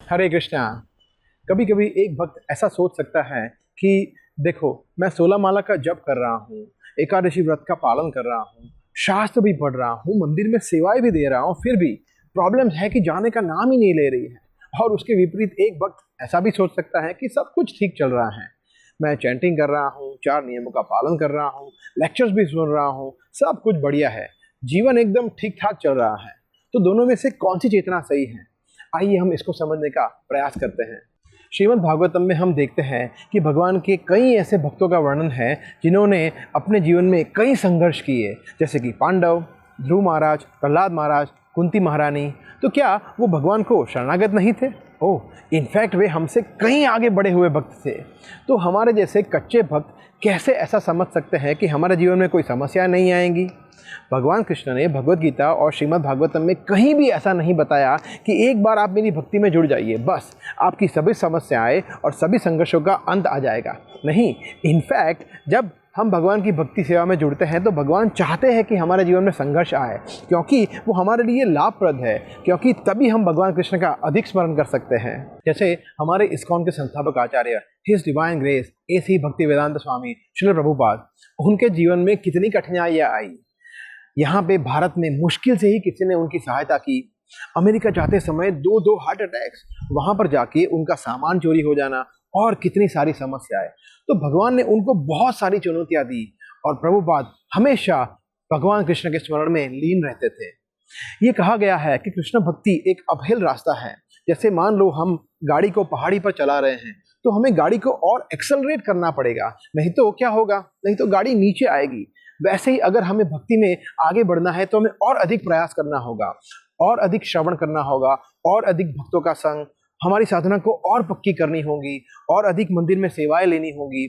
हरे कृष्णा। कभी कभी एक भक्त ऐसा सोच सकता है कि देखो, मैं 16 माला का जप कर रहा हूँ, एकादशी व्रत का पालन कर रहा हूँ, शास्त्र भी पढ़ रहा हूँ, मंदिर में सेवाएं भी दे रहा हूँ, फिर भी प्रॉब्लम है कि जाने का नाम ही नहीं ले रही है। और उसके विपरीत एक भक्त ऐसा भी सोच सकता है कि सब कुछ ठीक चल रहा है, मैं चैंटिंग कर रहा हूँ, 4 नियमों का पालन कर रहा हूँ, लेक्चर्स भी सुन रहा हूँ, सब कुछ बढ़िया है, जीवन एकदम ठीक ठाक चल रहा है। तो दोनों में से कौन सी चेतना सही है? आइए हम इसको समझने का प्रयास करते हैं। श्रीमद् भागवतम में हम देखते हैं कि भगवान के कई ऐसे भक्तों का वर्णन है जिन्होंने अपने जीवन में कई संघर्ष किए, जैसे कि पांडव, ध्रुव महाराज, प्रहलाद महाराज, कुंती महारानी। तो क्या वो भगवान को शरणागत नहीं थे? ओह, इनफैक्ट वे हमसे कहीं आगे बढ़े हुए भक्त थे। तो हमारे जैसे कच्चे भक्त कैसे ऐसा समझ सकते हैं कि हमारे जीवन में कोई समस्या नहीं आएंगी? भगवान कृष्ण ने भगवत गीता और श्रीमद् भागवतम में कहीं भी ऐसा नहीं बताया कि एक बार आप मेरी भक्ति में जुड़ जाइए, बस आपकी सभी समस्याएं और सभी संघर्षों का अंत आ जाएगा। नहीं, इनफैक्ट जब हम भगवान की भक्ति सेवा में जुड़ते हैं तो भगवान चाहते हैं कि हमारे जीवन में संघर्ष आए, क्योंकि वो हमारे लिए लाभप्रद है, क्योंकि तभी हम भगवान कृष्ण का अधिक स्मरण कर सकते हैं। जैसे हमारे इस्कॉन के संस्थापक आचार्य His Divine Grace A.C. Bhaktivedanta Swami Srila Prabhupada, उनके जीवन में कितनी कठिनाइयाँ आई। यहाँ पे भारत में मुश्किल से ही किसी ने उनकी सहायता की। अमेरिका जाते समय 2 हार्ट अटैक्स, वहाँ पर जाके उनका सामान चोरी हो जाना और कितनी सारी समस्याएं। तो भगवान ने उनको बहुत सारी चुनौतियां दी और प्रभुपाद हमेशा भगवान कृष्ण के स्मरण में लीन रहते थे। ये कहा गया है कि कृष्ण भक्ति एक अपहिल रास्ता है। जैसे मान लो हम गाड़ी को पहाड़ी पर चला रहे हैं तो हमें गाड़ी को और एक्सेलरेट करना पड़ेगा, नहीं तो क्या होगा, नहीं तो गाड़ी नीचे आएगी। वैसे ही अगर हमें भक्ति में आगे बढ़ना है तो हमें और अधिक प्रयास करना होगा, और अधिक श्रवण करना होगा, और अधिक भक्तों का संग, हमारी साधना को और पक्की करनी होगी, और अधिक मंदिर में सेवाएं लेनी होगी,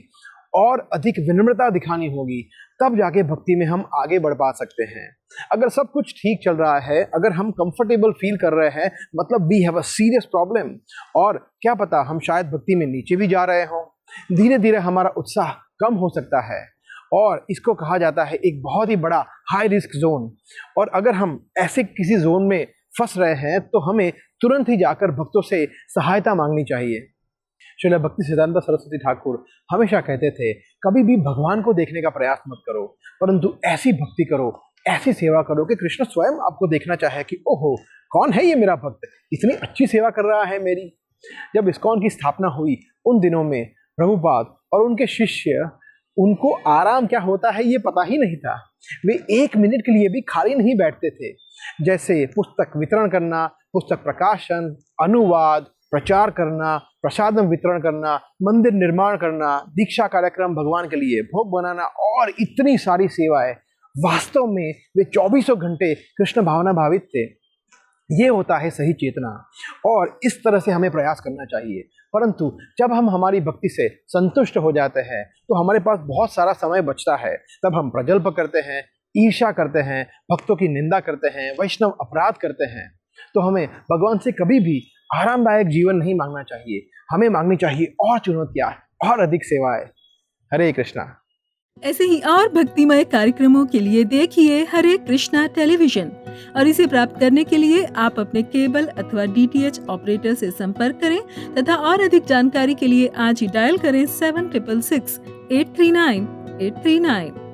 और अधिक विनम्रता दिखानी होगी, तब जाके भक्ति में हम आगे बढ़ पा सकते हैं। अगर सब कुछ ठीक चल रहा है, अगर हम कंफर्टेबल फील कर रहे हैं, मतलब we have a serious problem, और क्या पता हम शायद भक्ति में नीचे भी जा रहे हों। धीरे धीरे हमारा उत्साह कम हो सकता है और इसको कहा जाता है एक बहुत ही बड़ा हाई रिस्क जोन। और अगर हम ऐसे किसी जोन में फंस रहे हैं तो हमें तुरंत ही जाकर भक्तों से सहायता मांगनी चाहिए। श्रील भक्ति सिद्धांत सरस्वती ठाकुर हमेशा कहते थे, कभी भी भगवान को देखने का प्रयास मत करो, परंतु ऐसी भक्ति करो, ऐसी सेवा करो कि कृष्ण स्वयं आपको देखना चाहे कि ओहो, कौन है ये मेरा भक्त, इतनी अच्छी सेवा कर रहा है मेरी। जब इस्कॉन की स्थापना हुई उन दिनों में प्रभुपाद और उनके शिष्य, उनको आराम क्या होता है ये पता ही नहीं था। वे 1 मिनट के लिए भी खाली नहीं बैठते थे। जैसे पुस्तक वितरण करना, पुस्तक प्रकाशन, अनुवाद, प्रचार करना, प्रसादम वितरण करना, मंदिर निर्माण करना, दीक्षा कार्यक्रम भगवान के लिए, भोग बनाना और इतनी सारी सेवाएं। वास्तव में वे 24 घंटे कृष्ण भावना भावित थे। ये होता है सही चेतना, और इस तरह से हमें प्रयास करना चाहिए। परंतु जब हम हमारी भक्ति से संतुष्ट हो जाते हैं तो हमारे पास बहुत सारा समय बचता है। तब हम प्रजल्प करते हैं, ईर्ष्या करते हैं, भक्तों की निंदा करते हैं, वैष्णव अपराध करते हैं। तो हमें भगवान से कभी भी आरामदायक जीवन नहीं मांगना चाहिए, हमें मांगनी चाहिए और चुनौतियां और अधिक सेवाएं। हरे कृष्णा। ऐसे ही और भक्तिमय कार्यक्रमों के लिए देखिए हरे कृष्णा टेलीविजन, और इसे प्राप्त करने के लिए आप अपने केबल अथवा DTH ऑपरेटर से संपर्क करें तथा और अधिक जानकारी के लिए आज ही डायल करें 7666 839 839।